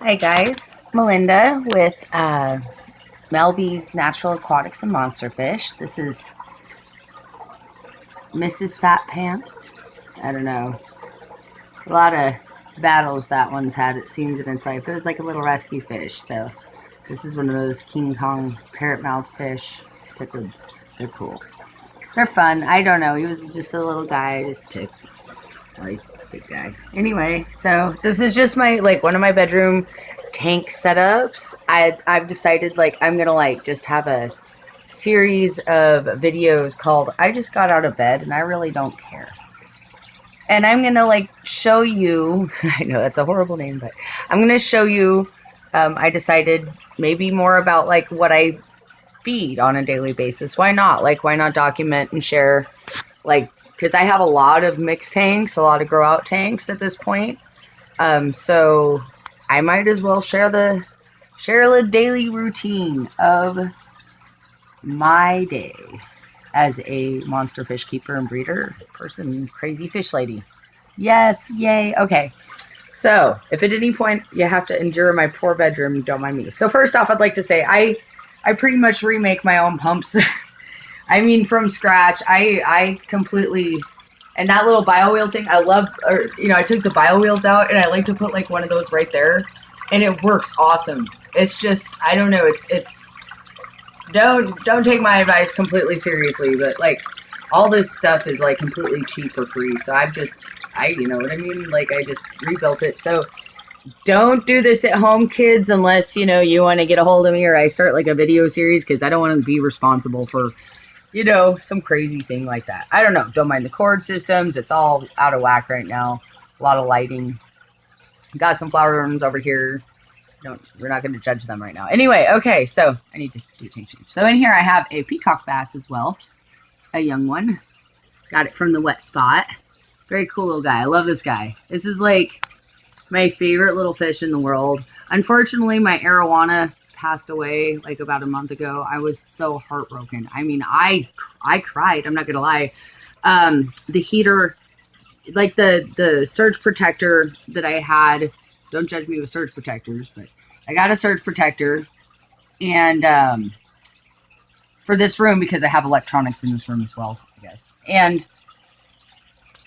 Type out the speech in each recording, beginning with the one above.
Hi guys, Melinda with Melby's Natural Aquatics and Monster Fish. This is Mrs. Fat Pants. I don't know. A lot of battles that one's had, it seems, in its life. It was like a little rescue fish. So this is one of those King Kong parrot mouth fish. Cichlids. They're cool. They're fun. I don't know. He was just a little guy. I just took like big guy. Anyway, so this is just my one of my bedroom tank setups. I've decided I'm gonna just have a series of videos called I Just Got Out of Bed and I Really Don't Care. And I'm gonna show you, I know that's a horrible name, but I'm gonna show you I decided maybe more about what I feed on a daily basis. Why not? Why not document and share because I have a lot of mixed tanks, a lot of Growout tanks at this point. So I might as well share the daily routine of my day as a monster fish keeper and breeder person, crazy fish lady. Yes, yay. Okay. So if at any point you have to endure my poor bedroom, don't mind me. So first off, I'd like to say I pretty much remake my own pumps. I mean, from scratch. I completely, and that little bio wheel thing, I love, I took the bio wheels out and I like to put one of those right there and it works awesome. It's just, I don't know. Don't take my advice completely seriously, but all this stuff is completely cheap or free. So you know what I mean? I just rebuilt it. So don't do this at home, kids, unless, you want to get a hold of me or I start a video series, because I don't want to be responsible for, some crazy thing like that. I don't know. Don't mind the cord systems. It's all out of whack right now. A lot of lighting. Got some flower rooms over here. We're not going to judge them right now. Anyway, okay, so I need to do tank change. So in here I have a peacock bass as well. A young one. Got it from the wet spot. Very cool little guy. I love this guy. This is my favorite little fish in the world. Unfortunately, my arowana passed away about a month ago. I was so heartbroken. I mean, I cried. I'm not gonna lie. The heater, the surge protector that I had. Don't judge me with surge protectors, but I got a surge protector, and for this room because I have electronics in this room as well, I guess. And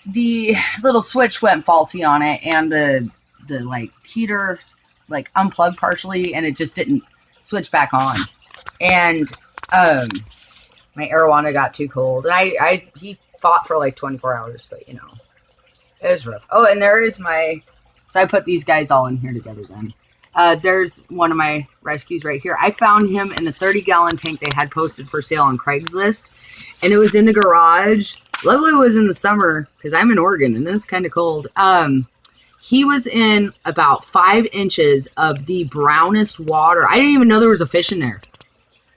the little switch went faulty on it, and the heater unplugged partially, and it just didn't switch back on. And my arowana got too cold, and he fought for 24 hours, but it was rough. Oh, and there is so I put these guys all in here together then. There's one of my rescues right here. I found him in a 30-gallon tank they had posted for sale on Craigslist, and it was in the garage. Luckily, it was in the summer because I'm in Oregon and it's kind of cold. He was in about 5 inches of the brownest water. I didn't even know there was a fish in there.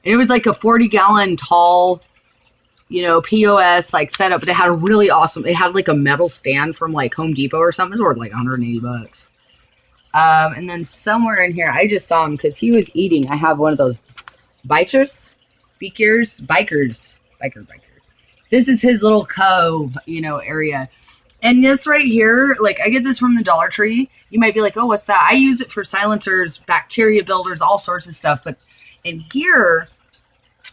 And it was a 40-gallon tall, POS setup. But it had a really awesome, it had a metal stand from Home Depot or something. It was worth $180. And then somewhere in here, I just saw him because he was eating. I have one of those bikers. This is his little cove, area. And this right here, I get this from the Dollar Tree. You might be like, oh, what's that? I use it for silencers, bacteria builders, all sorts of stuff. But in here,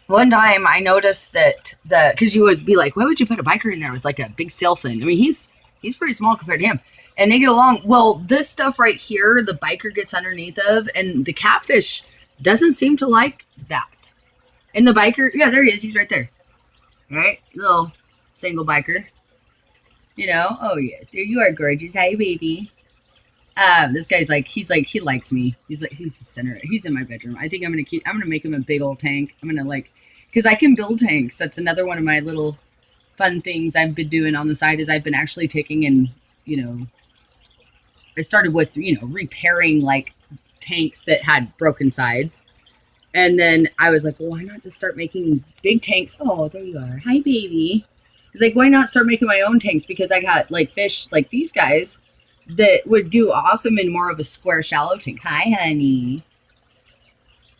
one time I noticed that because you always be like, why would you put a biker in there with a big sailfin? I mean, he's pretty small compared to him. And they get along. Well, this stuff right here, the biker gets underneath of, and the catfish doesn't seem to like that. And the biker, yeah, there he is. He's right there. All right, little single biker. Oh yes, there you are, gorgeous. Hi, baby. This guy's he likes me. He's the center. He's in my bedroom. I think I'm gonna make him a big old tank. I'm gonna because I can build tanks. That's another one of my little fun things I've been doing on the side is I've been actually taking and I started with repairing tanks that had broken sides. And then I was like, well, why not just start making big tanks? Oh, there you are. Hi, baby. It's why not start making my own tanks? Because I got fish like these guys that would do awesome in more of a square, shallow tank. Hi, honey.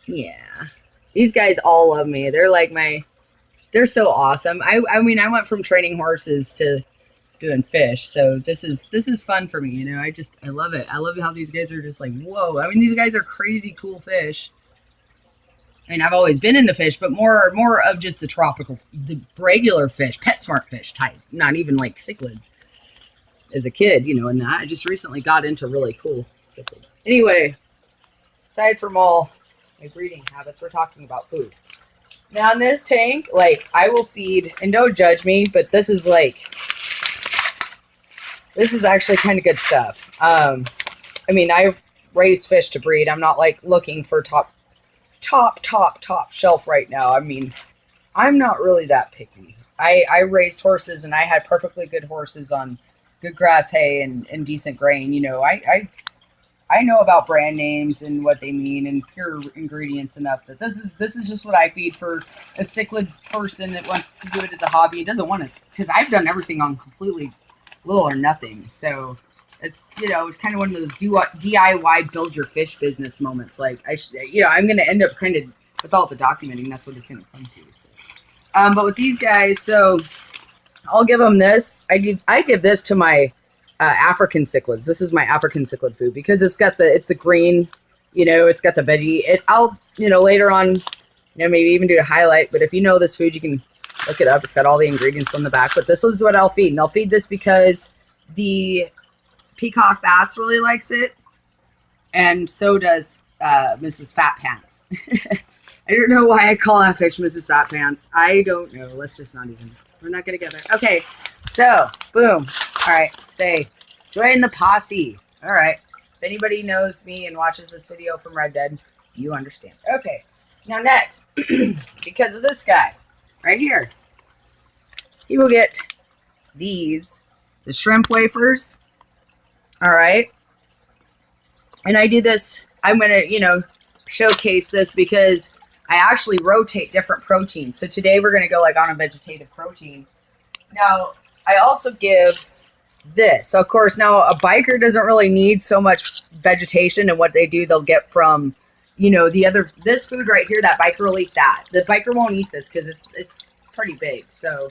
Yeah. These guys all love me. They're they're so awesome. I mean, I went from training horses to doing fish. So this is fun for me, you know. I love it. I love how these guys are just like, whoa. I mean, these guys are crazy cool fish. I mean, I've always been into fish, but more of just the regular fish, PetSmart fish type, not even like cichlids. As a kid, you know, and that I just recently got into really cool cichlids. Anyway, aside from all my breeding habits, we're talking about food. Now in this tank, like I will feed, and don't judge me, but this is actually kind of good stuff. I mean, I raise fish to breed. I'm not like looking for top shelf right now. I mean, I'm not really that picky. I raised horses, and I had perfectly good horses on good grass hay and decent grain. You know, I know about brand names and what they mean and pure ingredients enough that this is just what I feed for a cichlid person that wants to do it as a hobby. It doesn't want to, because I've done everything on completely little or nothing. So it's, you know, it's kind of one of those DIY build your fish business moments. Like I'm going to end up kind of with all the documenting. That's what it's going to come to. So, but with these guys, so I'll give them this. I give this to my African cichlids. This is my African cichlid food because it's the green, you know, it's got the veggie. I'll, you know, later on, you know, maybe even do a highlight. But if you know this food, you can look it up. It's got all the ingredients on the back. But this is what I'll feed, and I'll feed this because the Peacock bass really likes it, and so does Mrs. Fat Pants. I don't know why I call that fish Mrs. Fat Pants. I don't know. Let's just not even. We're not going to get there. Okay, so, boom. All right, stay. Join the posse. All right. If anybody knows me and watches this video from Red Dead, you understand. Okay, now next, because of this guy right here, he will get the shrimp wafers. All right. And I do this, I'm going to, you know, showcase this because I actually rotate different proteins. So today we're going to go like on a vegetative protein. Now, I also give this. So of course, now a biker doesn't really need so much vegetation, and what they do, they'll get from, you know, this food right here, that biker will eat that. The biker won't eat this because it's pretty big. So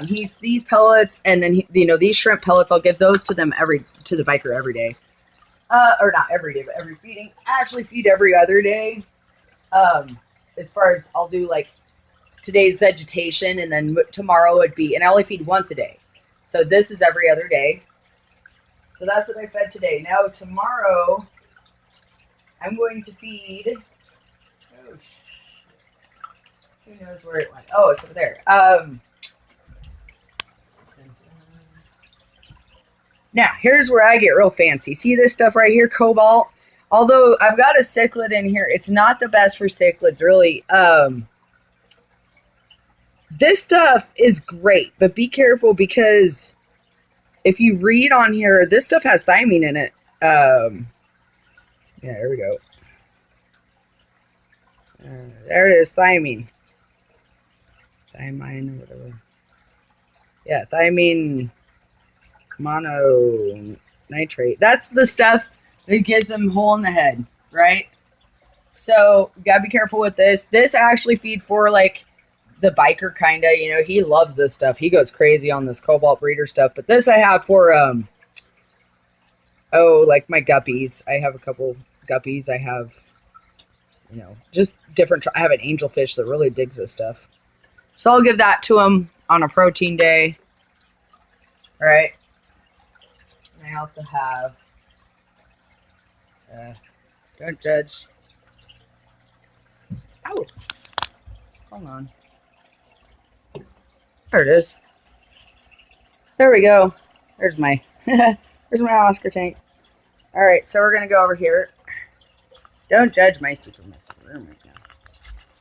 these pellets, and then, you know, these shrimp pellets, I'll give those to the biker every day. Or not every day, but every feeding. I actually feed every other day. As far as I'll do like today's vegetation, and then tomorrow would be, and I only feed once a day. So this is every other day. So that's what I fed today. Now tomorrow, I'm going to feed, who knows where it went? Oh, it's over there. Now, here's where I get real fancy. See this stuff right here, cobalt? Although I've got a cichlid in here, it's not the best for cichlids, really. This stuff is great, but be careful because if you read on here, this stuff has thymine in it. Yeah, there we go. There it is, thymine. Thymine, whatever. Yeah, thymine mononitrate. That's the stuff that gives them a hole in the head, right? So you gotta be careful with this. This I actually feed for like the biker kind of, you know, he loves this stuff. He goes crazy on this cobalt breeder stuff. But this I have for, like my guppies. I have a couple guppies. I have, you know, just different. I have an angelfish that really digs this stuff. So I'll give that to him on a protein day. All right. And I also have, don't judge. Oh, hold on. There it is. There we go. There's my Oscar tank. All right, so we're gonna go over here. Don't judge my super messy room right now.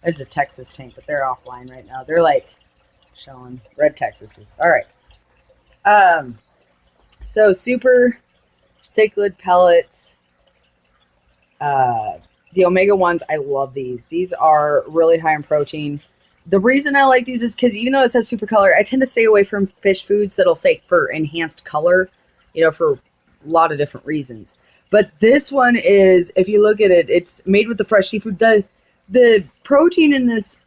There's a Texas tank, but they're offline right now. They're like showing red Texases. All right. So super cichlid pellets. The omega ones, I love these. These are really high in protein. The reason I like these is because even though it says super color, I tend to stay away from fish foods that'll say for enhanced color, you know, for a lot of different reasons. But this one is, if you look at it, it's made with the fresh seafood. The protein in this,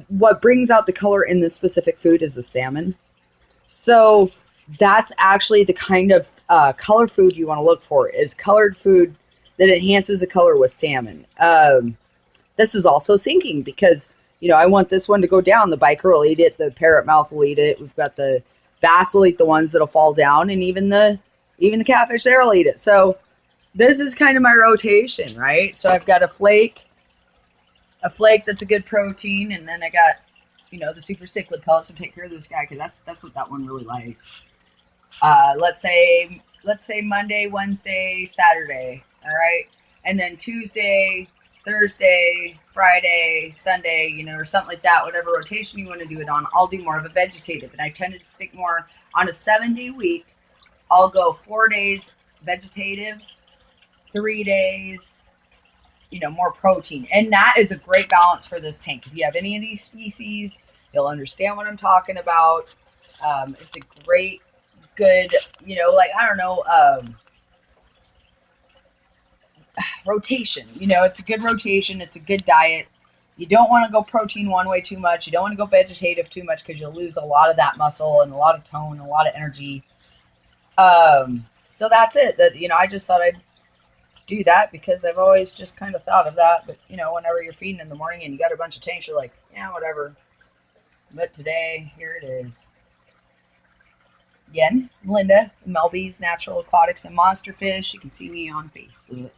what brings out the color in this specific food is the salmon. So that's actually the kind of color food you want to look for, is colored food that enhances the color with salmon. This is also sinking because, I want this one to go down. The biker will eat it. The parrot mouth will eat it. We've got the bass will eat the ones that'll fall down, and even the catfish there will eat it. So this is kind of my rotation, right? So I've got a flake that's a good protein, and then I got, the super cichlid pellets to take care of this guy because that's what that one really likes. Let's say Monday, Wednesday, Saturday, all right, and then Tuesday, Thursday, Friday, Sunday, or something like that. Whatever rotation you want to do it on, I'll do more of a vegetative, and I tended to stick more on a 7-day week. I'll go 4 days vegetative, 3 days, more protein. And that is a great balance for this tank. If you have any of these species, you'll understand what I'm talking about. It's a great, good, I don't know, rotation. It's a good rotation. It's a good diet. You don't want to go protein one way too much. You don't want to go vegetative too much because you'll lose a lot of that muscle and a lot of tone and a lot of energy. So that's it. I just thought I'd do that because I've always just kind of thought of that. But whenever you're feeding in the morning and you got a bunch of tanks, you're like, yeah, whatever. But today, here it is. Again, Linda, Melby's Natural Aquatics and Monster Fish. You can see me on Facebook.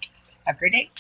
Have a great day.